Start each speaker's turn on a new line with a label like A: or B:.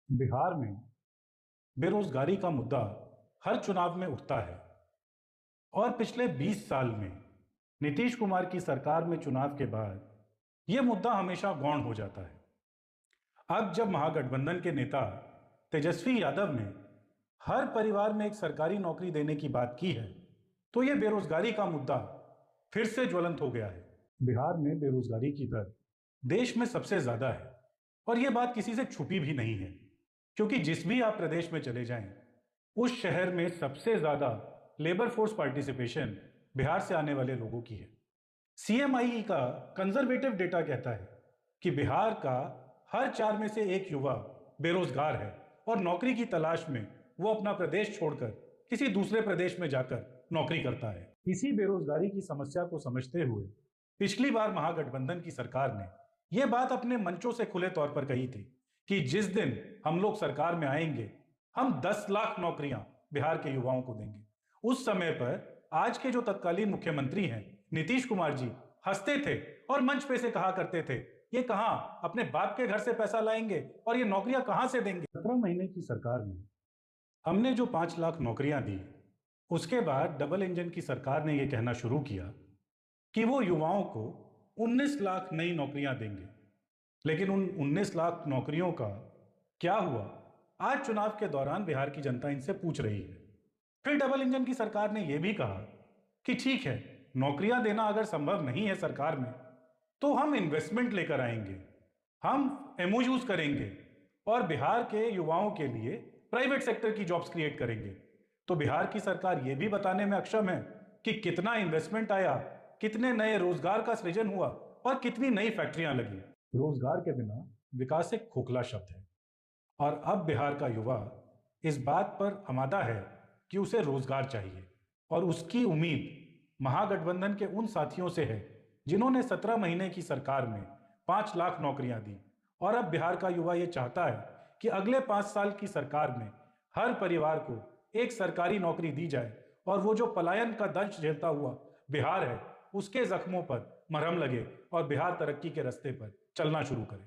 A: बिहार में बेरोजगारी का मुद्दा हर चुनाव में उठता है और पिछले 20 साल में नीतीश कुमार की सरकार में चुनाव के बाद यह मुद्दा हमेशा गौण हो जाता है। अब जब महागठबंधन के नेता तेजस्वी यादव ने हर परिवार में एक सरकारी नौकरी देने की बात की है, तो यह बेरोजगारी का मुद्दा फिर से ज्वलंत हो गया है। बिहार में बेरोजगारी की दर देश में सबसे ज्यादा है और यह बात किसी से छुपी भी नहीं है, क्योंकि जिस भी आप प्रदेश में चले जाएं, उस शहर में सबसे ज्यादा लेबर फोर्स पार्टिसिपेशन बिहार से आने वाले लोगों की है। सीएमआई का कंजर्वेटिव डेटा कहता है कि बिहार का हर 4 में से एक युवा बेरोजगार है और नौकरी की तलाश में वो अपना प्रदेश छोड़कर किसी दूसरे प्रदेश में जाकर नौकरी करता है। इसी बेरोजगारी की समस्या को समझते हुए पिछली बार महागठबंधन की सरकार ने यह बात अपने मंचों से खुले तौर पर कही थी कि जिस दिन हम लोग सरकार में आएंगे, हम 10 लाख नौकरियां बिहार के युवाओं को देंगे। उस समय पर आज के जो तत्कालीन मुख्यमंत्री हैं नीतीश कुमार जी हंसते थे और मंच पे से कहा करते थे, ये कहां अपने बाप के घर से पैसा लाएंगे और ये नौकरियां कहां से देंगे। 17 महीने की सरकार में हमने जो 5 लाख नौकरियां दी, उसके बाद डबल इंजन की सरकार ने यह कहना शुरू किया कि वो युवाओं को 19 लाख नई नौकरियां देंगे। लेकिन उन 19 लाख नौकरियों का क्या हुआ, आज चुनाव के दौरान बिहार की जनता इनसे पूछ रही है। फिर डबल इंजन की सरकार ने यह भी कहा कि ठीक है, नौकरियां देना अगर संभव नहीं है सरकार में, तो हम इन्वेस्टमेंट लेकर आएंगे, हम एमओयूज करेंगे और बिहार के युवाओं के लिए प्राइवेट सेक्टर की जॉब्स क्रिएट करेंगे। तो बिहार की सरकार यह भी बताने में अक्षम है कि कितना इन्वेस्टमेंट आया, कितने नए रोजगार का सृजन हुआ और कितनी नई फैक्ट्रियां लगी। रोजगार के बिना विकास एक खोखला शब्द है और अब बिहार का युवा इस बात पर आमादा है कि उसे रोजगार चाहिए और उसकी उम्मीद महागठबंधन के उन साथियों से है जिन्होंने 17 महीने की सरकार में 5 लाख नौकरियां दी। और अब बिहार का युवा ये चाहता है कि अगले 5 साल की सरकार में हर परिवार को एक सरकारी नौकरी दी जाए और वो जो पलायन का दंश झेलता हुआ बिहार है, उसके जख्मों पर मरहम लगे और बिहार तरक्की के रास्ते पर चलना शुरू करे।